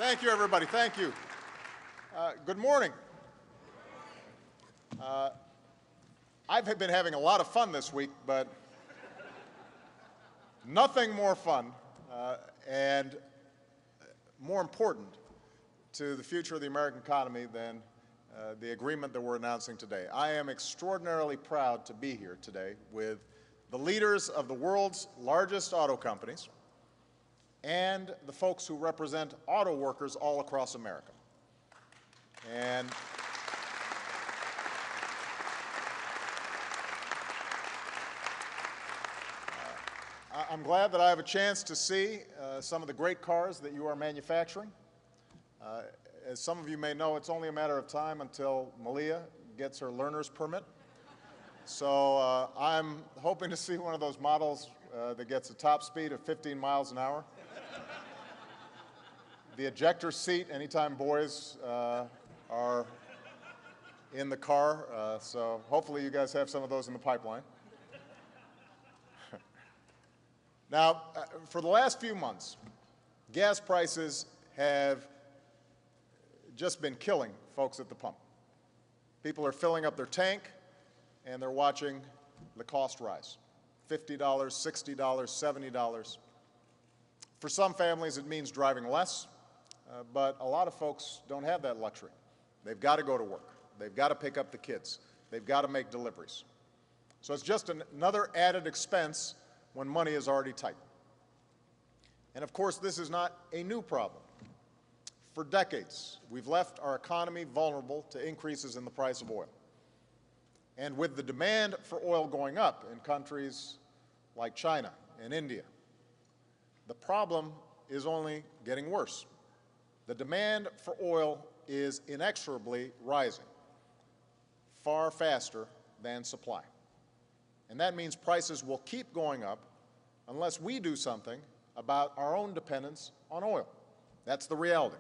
Thank you, everybody. Thank you. Good morning. I've been having a lot of fun this week, but nothing more fun and more important to the future of the American economy than the agreement that we're announcing today. I am extraordinarily proud to be here today with the leaders of the world's largest auto companies and the folks who represent auto workers all across America. And I'm glad that I have a chance to see some of the great cars that you are manufacturing. As some of you may know, it's only a matter of time until Malia gets her learner's permit. So I'm hoping to see one of those models that gets a top speed of 15 miles an hour. The ejector seat anytime boys are in the car, so hopefully you guys have some of those in the pipeline. Now, for the last few months, gas prices have just been killing folks at the pump. People are filling up their tank, and they're watching the cost rise. $50, $60, $70. For some families, it means driving less, but a lot of folks don't have that luxury. They've got to go to work. They've got to pick up the kids. They've got to make deliveries. So it's just another added expense when money is already tight. And of course, this is not a new problem. For decades, we've left our economy vulnerable to increases in the price of oil. And with the demand for oil going up in countries like China and India, the problem is only getting worse. The demand for oil is inexorably rising, far faster than supply. And that means prices will keep going up unless we do something about our own dependence on oil. That's the reality.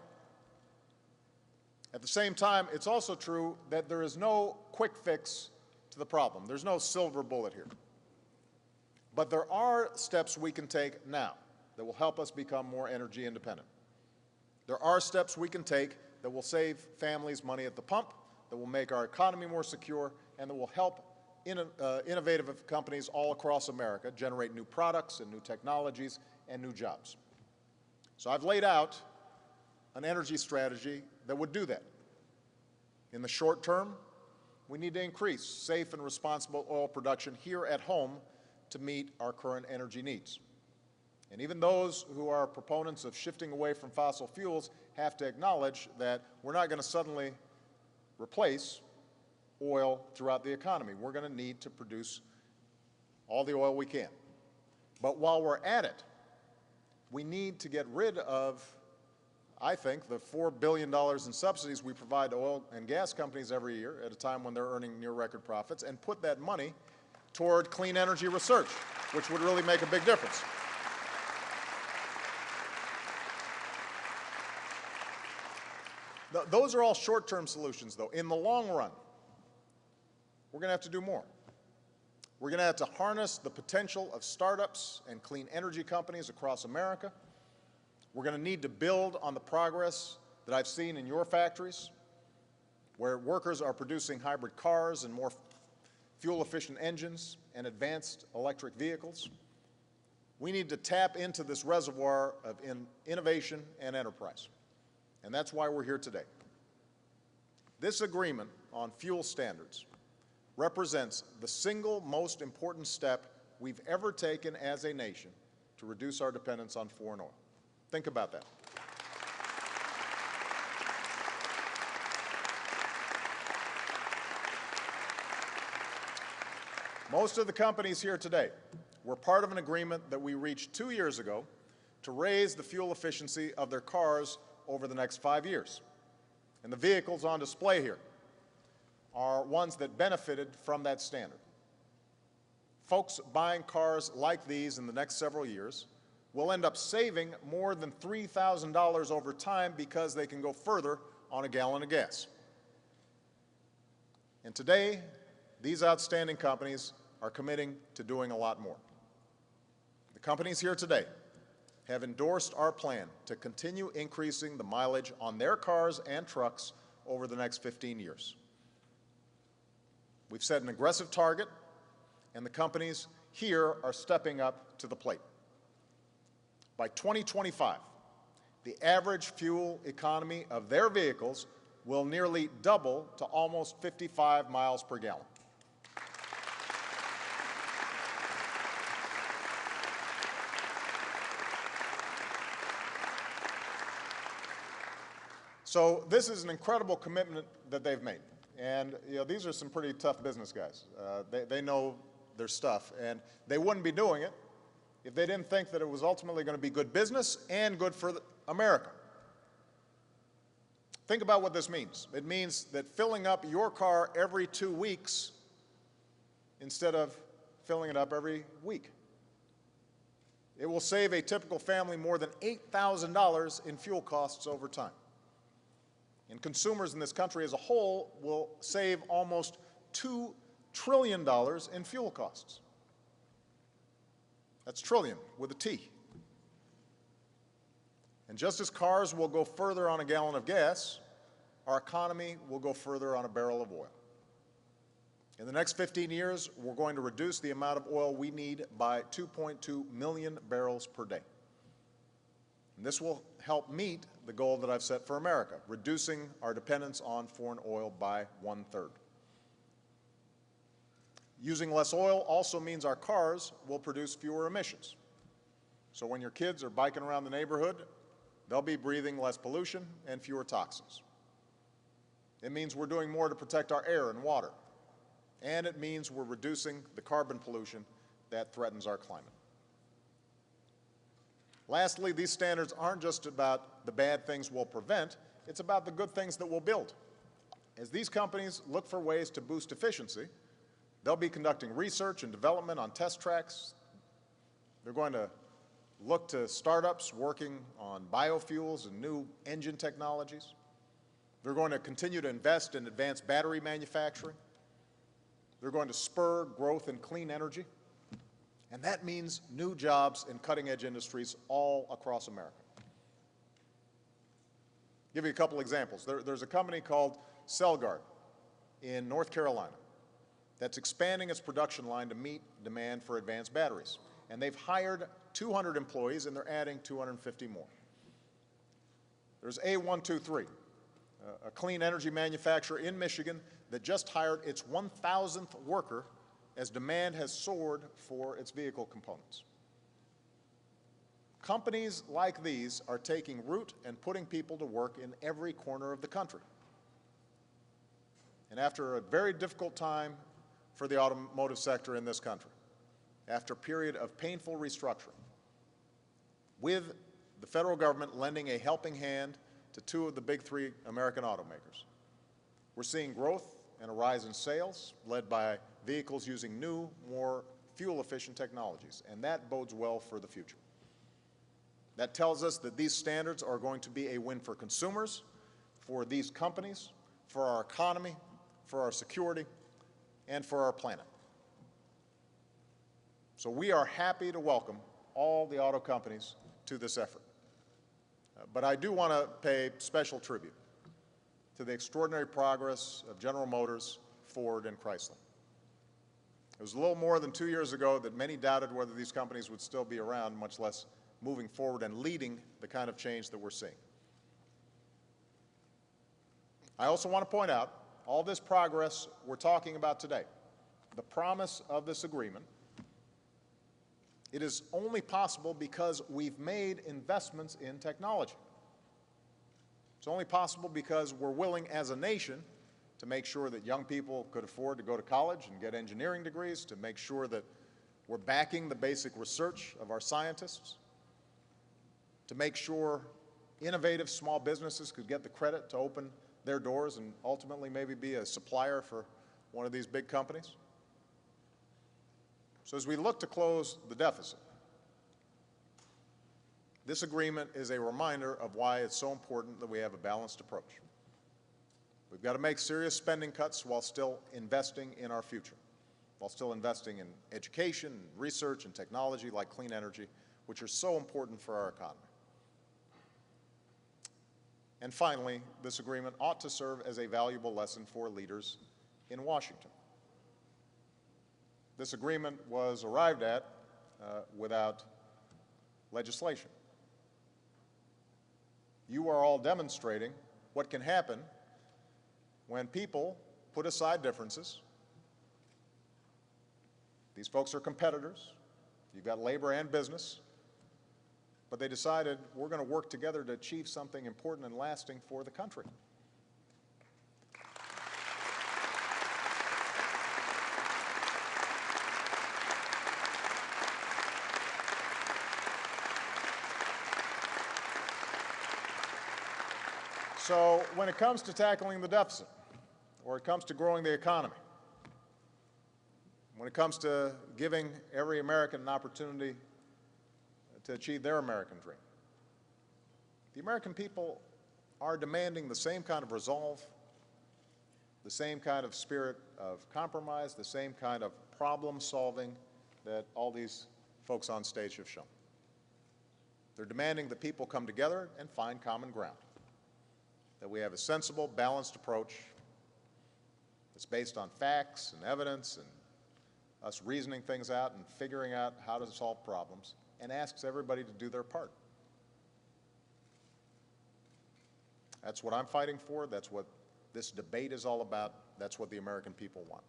At the same time, it's also true that there is no quick fix to the problem. There's no silver bullet here. But there are steps we can take now that will help us become more energy independent. There are steps we can take that will save families money at the pump, that will make our economy more secure, and that will help innovative companies all across America generate new products and new technologies and new jobs. So I've laid out an energy strategy that would do that. In the short term, we need to increase safe and responsible oil production here at home to meet our current energy needs. And even those who are proponents of shifting away from fossil fuels have to acknowledge that we're not going to suddenly replace oil throughout the economy. We're going to need to produce all the oil we can. But while we're at it, we need to get rid of, I think, the $4 billion in subsidies we provide to oil and gas companies every year at a time when they're earning near record profits, and put that money toward clean energy research, which would really make a big difference. Those are all short-term solutions, though. In the long run, we're going to have to do more. We're going to have to harness the potential of startups and clean energy companies across America. We're going to need to build on the progress that I've seen in your factories, where workers are producing hybrid cars and more fuel-efficient engines and advanced electric vehicles. We need to tap into this reservoir of innovation and enterprise. And that's why we're here today. This agreement on fuel standards represents the single most important step we've ever taken as a nation to reduce our dependence on foreign oil. Think about that. Most of the companies here today were part of an agreement that we reached 2 years ago to raise the fuel efficiency of their cars over the next 5 years. And the vehicles on display here are ones that benefited from that standard. Folks buying cars like these in the next several years will end up saving more than $3,000 over time because they can go further on a gallon of gas. And today, these outstanding companies are committing to doing a lot more. The companies here today have endorsed our plan to continue increasing the mileage on their cars and trucks over the next 15 years. We've set an aggressive target, and the companies here are stepping up to the plate. By 2025, the average fuel economy of their vehicles will nearly double to almost 55 miles per gallon. So this is an incredible commitment that they've made. And these are some pretty tough business guys. They know their stuff, and they wouldn't be doing it if they didn't think that it was ultimately going to be good business and good for America. Think about what this means. It means that filling up your car every 2 weeks instead of filling it up every week. It will save a typical family more than $8,000 in fuel costs over time. And consumers in this country as a whole will save almost $2 trillion in fuel costs. That's trillion with a T. And just as cars will go further on a gallon of gas, our economy will go further on a barrel of oil. In the next 15 years, we're going to reduce the amount of oil we need by 2.2 million barrels per day. And this will help meet the goal that I've set for America, reducing our dependence on foreign oil by 1/3. Using less oil also means our cars will produce fewer emissions. So when your kids are biking around the neighborhood, they'll be breathing less pollution and fewer toxins. It means we're doing more to protect our air and water. And it means we're reducing the carbon pollution that threatens our climate. Lastly, these standards aren't just about the bad things we'll prevent, it's about the good things that we'll build. As these companies look for ways to boost efficiency, they'll be conducting research and development on test tracks. They're going to look to startups working on biofuels and new engine technologies. They're going to continue to invest in advanced battery manufacturing. They're going to spur growth in clean energy. And that means new jobs in cutting-edge industries all across America. I'll give you a couple examples. There's a company called Celgard in North Carolina that's expanding its production line to meet demand for advanced batteries. And they've hired 200 employees, and they're adding 250 more. There's A123, a clean energy manufacturer in Michigan that just hired its 1,000th worker as demand has soared for its vehicle components. Companies like these are taking root and putting people to work in every corner of the country. And after a very difficult time for the automotive sector in this country, after a period of painful restructuring, with the federal government lending a helping hand to 2 of the big 3 American automakers, we're seeing growth and a rise in sales led by vehicles using new, more fuel-efficient technologies, and that bodes well for the future. That tells us that these standards are going to be a win for consumers, for these companies, for our economy, for our security, and for our planet. So we are happy to welcome all the auto companies to this effort. But I do want to pay special tribute to the extraordinary progress of General Motors, Ford, and Chrysler. It was a little more than 2 years ago that many doubted whether these companies would still be around, much less moving forward and leading the kind of change that we're seeing. I also want to point out all this progress we're talking about today, the promise of this agreement. It is only possible because we've made investments in technology. It's only possible because we're willing as a nation to make sure that young people could afford to go to college and get engineering degrees, to make sure that we're backing the basic research of our scientists, to make sure innovative small businesses could get the credit to open their doors and ultimately maybe be a supplier for one of these big companies. So as we look to close the deficit, this agreement is a reminder of why it's so important that we have a balanced approach. We've got to make serious spending cuts while still investing in our future, while still investing in education, research, and technology like clean energy, which are so important for our economy. And finally, this agreement ought to serve as a valuable lesson for leaders in Washington. This agreement was arrived at without legislation. You are all demonstrating what can happen when people put aside differences. These folks are competitors. You've got labor and business. But they decided we're going to work together to achieve something important and lasting for the country. So when it comes to tackling the deficit, or it comes to growing the economy, when it comes to giving every American an opportunity to achieve their American dream, the American people are demanding the same kind of resolve, the same kind of spirit of compromise, the same kind of problem solving that all these folks on stage have shown. They're demanding that people come together and find common ground, that we have a sensible, balanced approach that's based on facts and evidence and us reasoning things out and figuring out how to solve problems, and asks everybody to do their part. That's what I'm fighting for. That's what this debate is all about. That's what the American people want.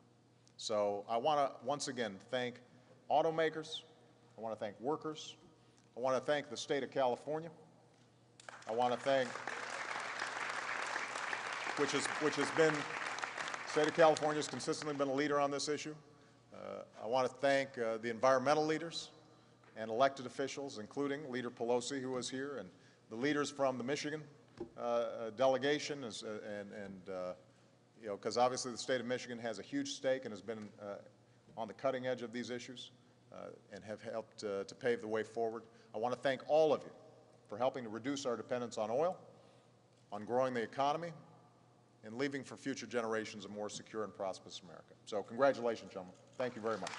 So I want to once again thank automakers. I want to thank workers. I want to thank the state of California. I want to thank, which has been, the state of California has consistently been a leader on this issue. I want to thank the environmental leaders and elected officials, including Leader Pelosi, who was here, and the leaders from the Michigan delegation, you know, because obviously the state of Michigan has a huge stake and has been on the cutting edge of these issues and have helped to pave the way forward. I want to thank all of you for helping to reduce our dependence on oil, on growing the economy, and leaving for future generations a more secure and prosperous America. So congratulations, gentlemen. Thank you very much.